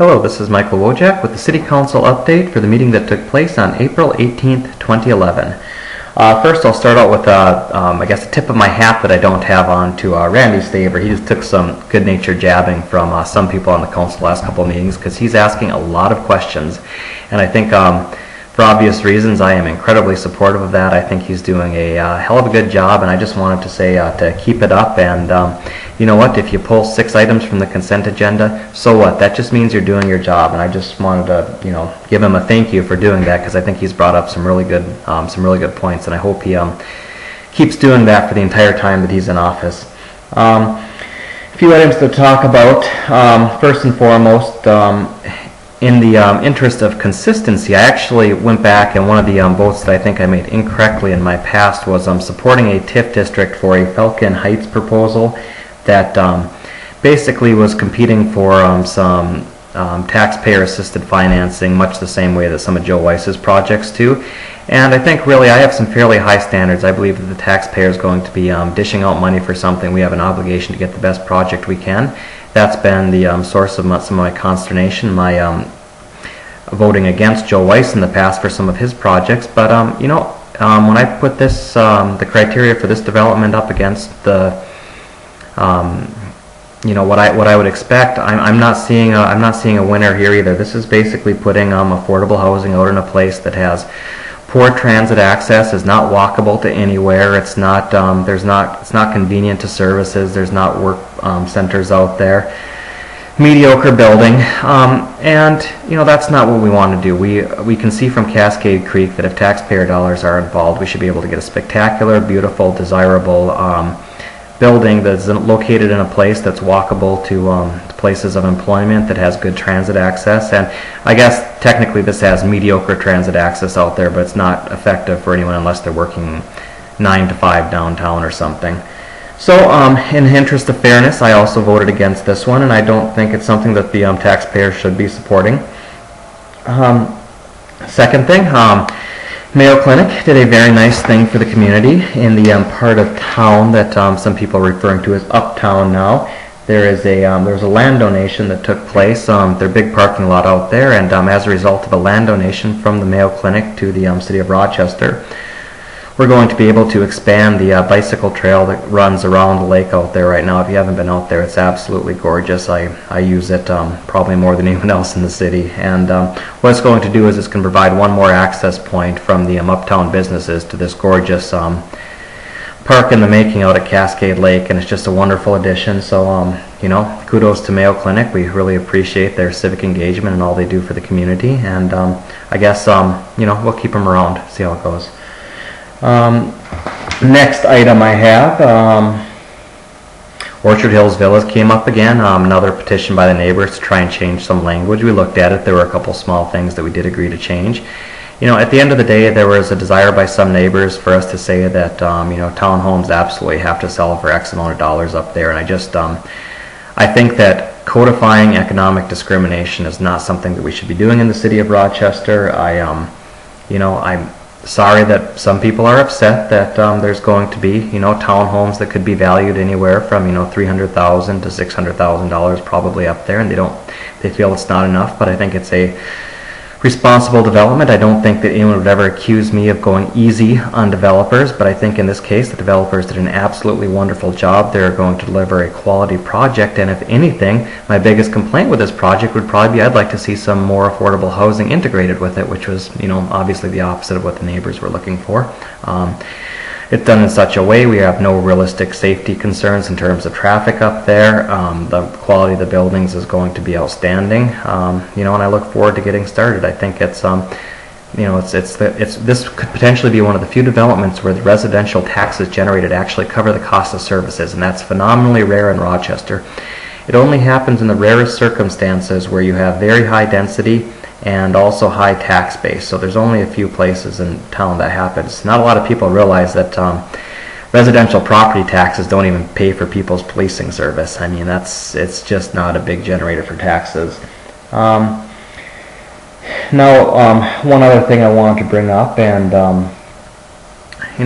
Hello, this is Michael Wojcik with the City Council update for the meeting that took place on April 18th, 2011. First, I'll start out with, I guess, a tip of my hat that I don't have on to Randy Staver. He just took some good-natured jabbing from some people on the council the last couple of meetings because he's asking a lot of questions. And I think, for obvious reasons, I am incredibly supportive of that. I think he's doing a hell of a good job, and I just wanted to say to keep it up. And you know what? If you pull 6 items from the consent agenda, so what? That just means you're doing your job. And I just wanted to, give him a thank you for doing that because I think he's brought up some really good points, and I hope he keeps doing that for the entire time that he's in office. A few items to talk about. First and foremost. In the interest of consistency, I actually went back, and one of the votes that I think I made incorrectly in my past was supporting a TIF district for a Falcon Heights proposal that basically was competing for some taxpayer-assisted financing, much the same way that some of Joe Weiss's projects do. And I think really I have some fairly high standards. I believe that the taxpayer is going to be dishing out money for something. We have an obligation to get the best project we can. That's been the source of some of my consternation, my voting against Joe Weiss in the past for some of his projects. But when I put this, the criteria for this development up against the, what I would expect, I'm not seeing a winner here either. This is basically putting affordable housing out in a place that has poor transit access, is not walkable to anywhere. It's not it's not convenient to services. There's not work centers out there. Mediocre building, and that's not what we want to do. We can see from Cascade Creek that if taxpayer dollars are involved, we should be able to get a spectacular, beautiful, desirable building that's located in a place that's walkable to places of employment, that has good transit access. And I guess technically this has mediocre transit access out there, but it's not effective for anyone unless they're working 9 to 5 downtown or something. So in the interest of fairness, I also voted against this one, and I don't think it's something that the taxpayers should be supporting. Second thing, Mayo Clinic did a very nice thing for the community in the part of town that some people are referring to as Uptown now. There was a land donation that took place, their big parking lot out there, and as a result of a land donation from the Mayo Clinic to the city of Rochester, we're going to be able to expand the bicycle trail that runs around the lake out there right now. If you haven't been out there, it's absolutely gorgeous. I use it probably more than anyone else in the city. And what it's going to do is it's going to provide one more access point from the uptown businesses to this gorgeous park in the making out at Cascade Lake, and it's just a wonderful addition. So kudos to Mayo Clinic. We really appreciate their civic engagement and all they do for the community, and I guess we'll keep them around, see how it goes. Next item I have, Orchard Hills Villas came up again, another petition by the neighbors to try and change some language. We looked at it. There were a couple small things that we did agree to change. At the end of the day, there was a desire by some neighbors for us to say that, townhomes absolutely have to sell for X amount of dollars up there. And I think that codifying economic discrimination is not something that we should be doing in the city of Rochester. I'm sorry that some people are upset that there's going to be, townhomes that could be valued anywhere from, $300,000 to $600,000 probably up there, and they feel it's not enough. But I think it's a responsible development. I don't think that anyone would ever accuse me of going easy on developers, but I think in this case the developers did an absolutely wonderful job. They're going to deliver a quality project, and if anything, my biggest complaint with this project would probably be I'd like to see some more affordable housing integrated with it, which was, obviously the opposite of what the neighbors were looking for. It's done in such a way we have no realistic safety concerns in terms of traffic up there. The quality of the buildings is going to be outstanding, and I look forward to getting started. I think it's this could potentially be one of the few developments where the residential taxes generated actually cover the cost of services, and that's phenomenally rare in Rochester. It only happens in the rarest circumstances where you have very high density and also high tax base. So there's only a few places in town that happens. Not a lot of people realize that residential property taxes don't even pay for people's policing service. I mean, it's just not a big generator for taxes. Now, one other thing I wanted to bring up, and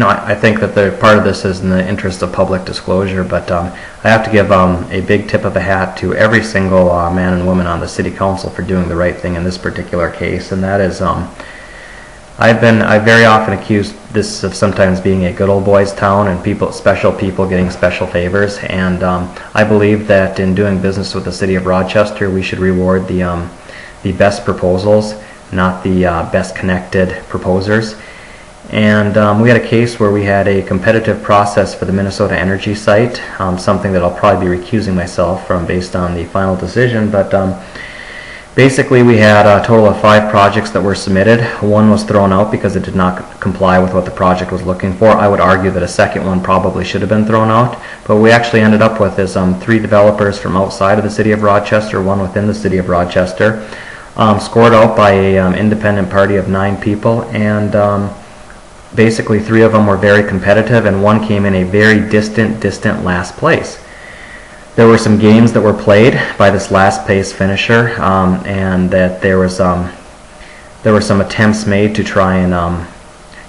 I think that part of this is in the interest of public disclosure, but I have to give a big tip of the hat to every single man and woman on the city council for doing the right thing in this particular case, and that is I've very often accused this of sometimes being a good old boys town and special people getting special favors, and I believe that in doing business with the city of Rochester, we should reward the best proposals, not the best connected proposers. And we had a case where we had a competitive process for the Minnesota Energy site, something that I'll probably be recusing myself from based on the final decision, but basically we had a total of 5 projects that were submitted. One was thrown out because it did not comply with what the project was looking for. I would argue that a second one probably should have been thrown out, but what we actually ended up with is 3 developers from outside of the city of Rochester, 1 within the city of Rochester, scored out by an independent party of 9 people, and basically 3 of them were very competitive and 1 came in a very distant last place. There were some games that were played by this last place finisher, and that there were some attempts made to try and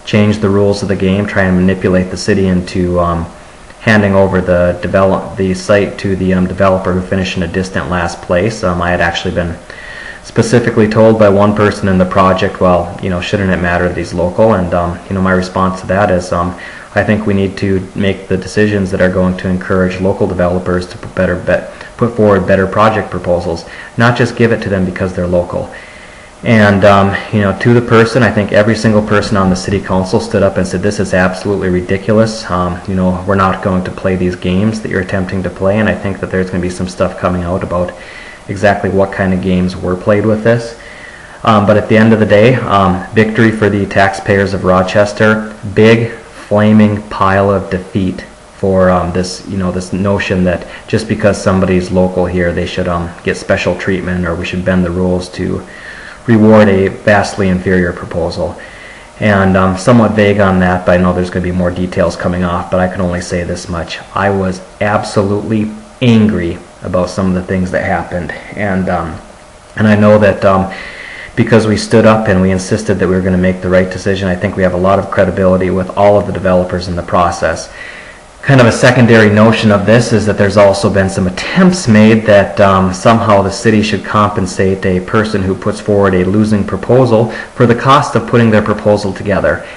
change the rules of the game, try and manipulate the city into handing over the site to the developer who finished in a distant last place. I had actually been specifically told by one person in the project, well, shouldn't it matter that he's local? And my response to that is, I think we need to make the decisions that are going to encourage local developers to put forward better project proposals, not just give it to them because they're local. And to the person, I think every single person on the city council stood up and said, this is absolutely ridiculous. We're not going to play these games that you're attempting to play. And I think that there's going to be some stuff coming out about exactly what kind of games were played with this. But at the end of the day, victory for the taxpayers of Rochester. Big flaming pile of defeat for this notion that just because somebody's local here, they should get special treatment, or we should bend the rules to reward a vastly inferior proposal. And I'm somewhat vague on that, but I know there's going to be more details coming off, but I can only say this much. I was absolutely angry about some of the things that happened, and I know that because we stood up and we insisted that we were going to make the right decision, I think we have a lot of credibility with all of the developers in the process. Kind of a secondary notion of this is that there's also been some attempts made that somehow the city should compensate a person who puts forward a losing proposal for the cost of putting their proposal together.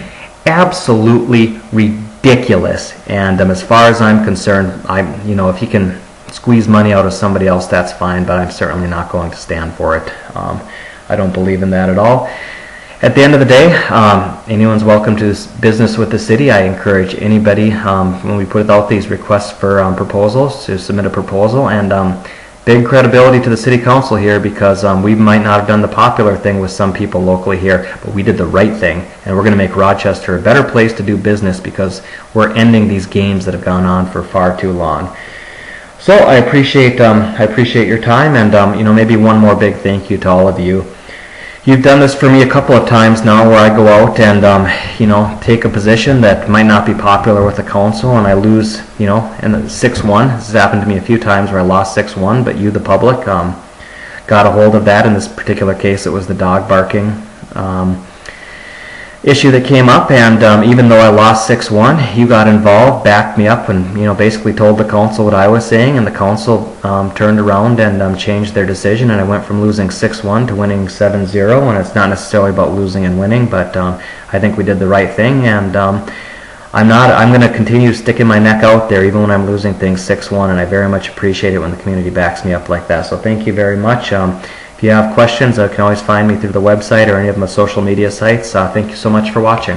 Absolutely ridiculous. And as far as I'm concerned, if you can squeeze money out of somebody else, that's fine, but I'm certainly not going to stand for it. I don't believe in that at all. At the end of the day, anyone's welcome to business with the city. I encourage anybody, when we put out these requests for proposals, to submit a proposal, and big credibility to the city council here, because we might not have done the popular thing with some people locally here, but we did the right thing, and we're going to make Rochester a better place to do business because we're ending these games that have gone on for far too long. So I appreciate your time, and maybe one more big thank you to all of you. You've done this for me a couple of times now, where I go out and take a position that might not be popular with the council, and I lose, in 6-1. This has happened to me a few times where I lost 6-1, but you, the public, got a hold of that. In this particular case, it was the dog barking issue that came up, and even though I lost 6-1, you got involved, backed me up, and basically told the council what I was saying, and the council turned around and changed their decision, and I went from losing 6-1 to winning 7-0. And it's not necessarily about losing and winning, but I think we did the right thing, and I'm going to continue sticking my neck out there even when I'm losing things 6-1, and I very much appreciate it when the community backs me up like that. So thank you very much. If you have questions, you can always find me through the website or any of my social media sites. Thank you so much for watching.